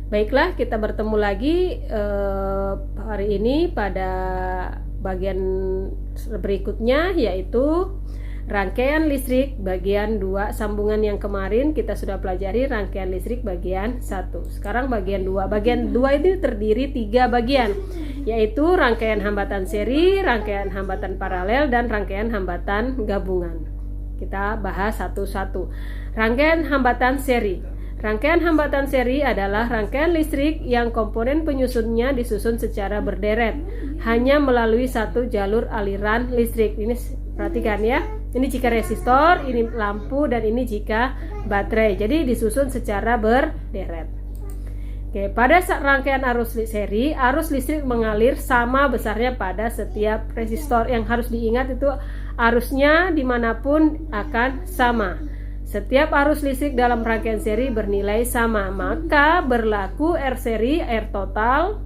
Baiklah, kita bertemu lagi hari ini pada bagian berikutnya, yaitu rangkaian listrik bagian 2. Sambungan yang kemarin kita sudah pelajari rangkaian listrik bagian 1. Sekarang bagian 2. Bagian 2 ini terdiri 3 bagian, yaitu rangkaian hambatan seri, rangkaian hambatan paralel, dan rangkaian hambatan gabungan. Kita bahas satu-satu. Rangkaian hambatan seri. Rangkaian hambatan seri adalah rangkaian listrik yang komponen penyusunnya disusun secara berderet, hanya melalui satu jalur aliran listrik. Ini perhatikan ya. Ini jika resistor, ini lampu, dan ini jika baterai. Jadi disusun secara berderet. Oke, pada rangkaian arus seri, arus listrik mengalir sama besarnya pada setiap resistor. Yang harus diingat itu arusnya dimanapun akan sama. Setiap arus listrik dalam rangkaian seri bernilai sama, maka berlaku R seri, R total,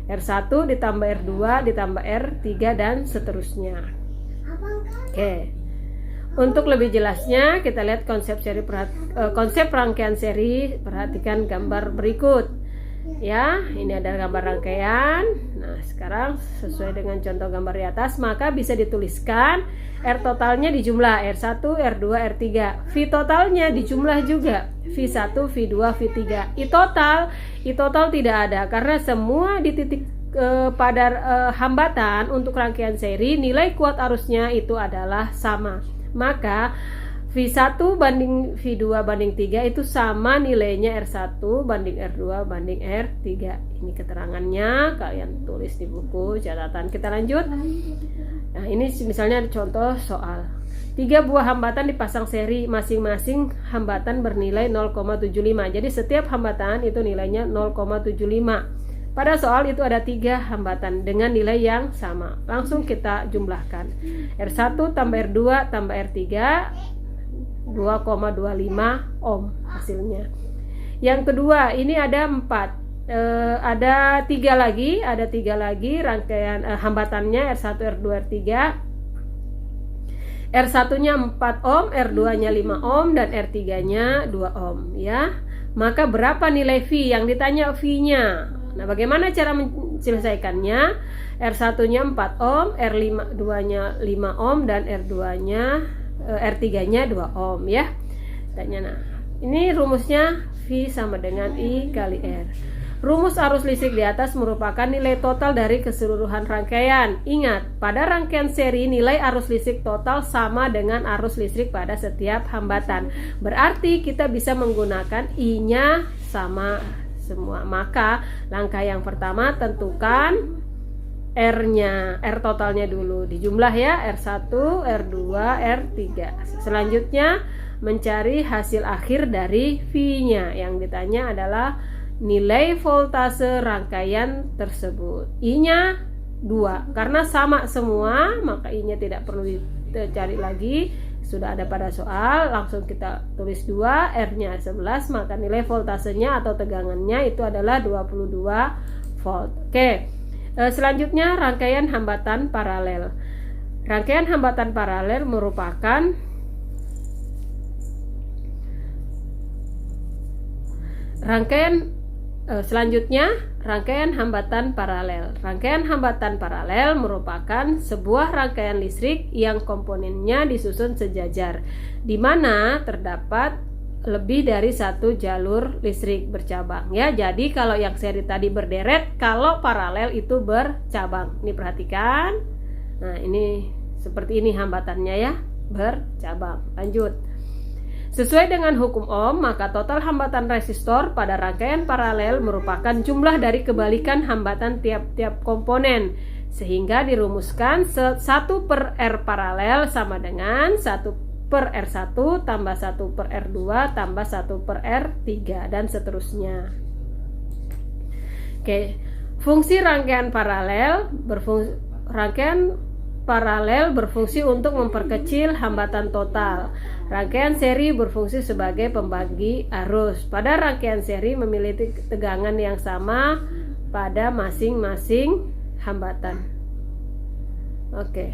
R1 ditambah R2 ditambah R3 dan seterusnya. Oke. Untuk lebih jelasnya kita lihat konsep rangkaian seri. Perhatikan gambar berikut. Ya, ini ada gambar rangkaian. Nah, sekarang sesuai dengan contoh gambar di atas, maka bisa dituliskan R totalnya dijumlah R1, R2, R3. V totalnya dijumlah juga V1, V2, V3. I total tidak ada karena semua di titik pada hambatan untuk rangkaian seri nilai kuat arusnya itu adalah sama. Maka V1 banding V2 banding 3 itu sama nilainya R1 banding R2 banding R3. Ini keterangannya, kalian tulis di buku catatan. Kita lanjut. Nah, ini misalnya contoh soal. 3 buah hambatan dipasang seri, masing-masing hambatan bernilai 0,75. Jadi setiap hambatan itu nilainya 0,75. Pada soal itu ada 3 hambatan dengan nilai yang sama. Langsung kita jumlahkan. R1 tambah R2 tambah R3 2,25 ohm hasilnya. Yang kedua, ini ada 4. Ada 3 lagi rangkaian hambatannya R1, R2, R3. R1-nya 4 ohm, R2-nya 5 ohm, dan R3-nya 2 ohm ya. Maka berapa nilai V? Yang ditanya V-nya. Nah, bagaimana cara menyelesaikannya? R1-nya 4 ohm, R2-nya 5 ohm, dan R3-nya 2 ohm ya. Nah, ini rumusnya V sama dengan I kali R. Rumus arus listrik di atas merupakan nilai total dari keseluruhan rangkaian. Ingat, pada rangkaian seri nilai arus listrik total sama dengan arus listrik pada setiap hambatan. Berarti kita bisa menggunakan I-nya sama semua. Maka langkah yang pertama tentukan R totalnya dulu, dijumlah ya, R1, R2, R3. Selanjutnya mencari hasil akhir dari V-nya. Yang ditanya adalah nilai voltase rangkaian tersebut. I-nya 2, karena sama semua maka I-nya tidak perlu dicari lagi, sudah ada pada soal. Langsung kita tulis 2, R-nya 11, maka nilai voltasenya atau tegangannya itu adalah 22 volt. Oke. Selanjutnya rangkaian hambatan paralel. Rangkaian hambatan paralel merupakan rangkaian hambatan paralel. Rangkaian hambatan paralel merupakan sebuah rangkaian listrik yang komponennya disusun sejajar, di mana terdapat lebih dari satu jalur listrik bercabang ya. Jadi kalau yang seri tadi berderet, kalau paralel itu bercabang. Ini perhatikan. Nah, ini seperti ini hambatannya ya, bercabang. Lanjut. Sesuai dengan hukum Ohm, maka total hambatan resistor pada rangkaian paralel merupakan jumlah dari kebalikan hambatan tiap-tiap komponen, sehingga dirumuskan 1 per R paralel sama dengan 1 per R1 tambah 1 per R2 tambah 1 per R3 dan seterusnya. Oke, fungsi rangkaian paralel berfungsi untuk memperkecil hambatan total. Rangkaian seri berfungsi sebagai pembagi arus. Pada rangkaian seri memiliki tegangan yang sama pada masing-masing hambatan. Oke.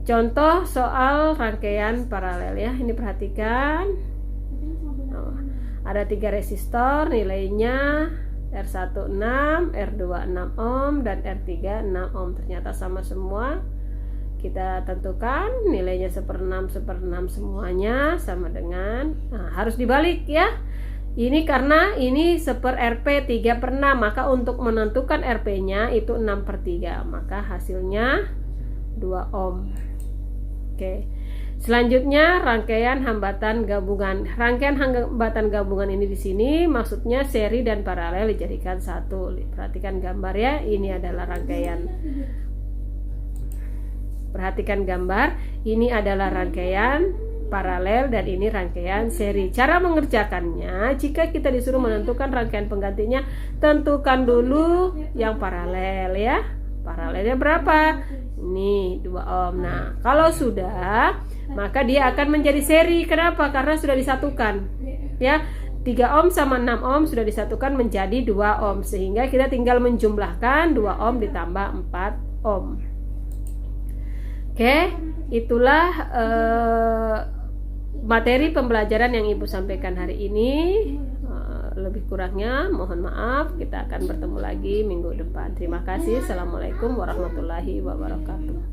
Contoh soal rangkaian paralel ya. Ini perhatikan. Ada 3 resistor, nilainya R1 6, R2 6 ohm, dan R3 6 ohm. Ternyata sama semua. Kita tentukan nilainya 1/6 semuanya sama dengan, harus dibalik ya. Ini karena ini 1/Rp 3/6, maka untuk menentukan Rp-nya itu 6/3, maka hasilnya 2 ohm. Oke. Selanjutnya rangkaian hambatan gabungan. Rangkaian hambatan gabungan ini di sini maksudnya seri dan paralel dijadikan satu. Perhatikan gambar ya, ini adalah rangkaian. Perhatikan gambar, ini adalah rangkaian paralel dan ini rangkaian seri. Cara mengerjakannya, jika kita disuruh menentukan rangkaian penggantinya, tentukan dulu yang paralel ya. Paralelnya berapa? Ini 2 ohm. Nah, kalau sudah, maka dia akan menjadi seri. Kenapa? Karena sudah disatukan. Ya, 3 ohm sama 6 ohm sudah disatukan menjadi 2 ohm. Sehingga kita tinggal menjumlahkan 2 ohm ditambah 4 ohm. Oke, itulah materi pembelajaran yang Ibu sampaikan hari ini. Lebih kurangnya mohon maaf. Kita akan bertemu lagi minggu depan. Terima kasih. Assalamualaikum warahmatullahi wabarakatuh.